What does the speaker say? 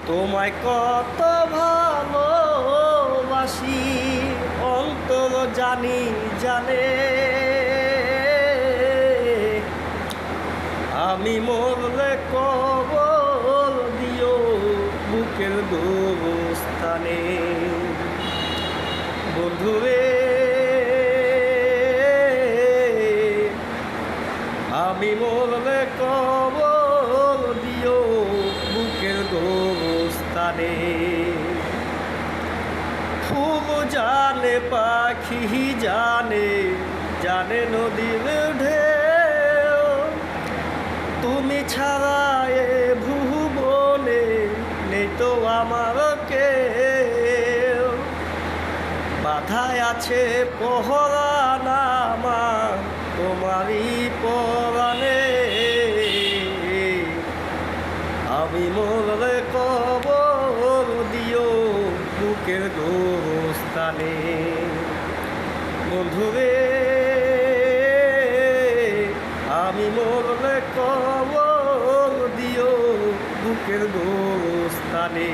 তোমায় কত ভালোবাসি অন্তর জানি জানে, আমি মরলে কবর দিও বুকের গোরস্থানে। বন্ধুরে আমি মরলে কবর দিও বুকের গোরস্থানে। ফুল জানে পাখি জানে জানে নদীর ঢেউ, তুমি ছাড়া এ ভুবনে নেই তো আমার কেউ। বাধায় আছে পহরান আমার তোমারই পরাণে, আমি মরলে কবর দিও বুকের গোরস্থানে। বন্ধুরে আমি মরলে কবর দিও বুকের গোরস্থানে।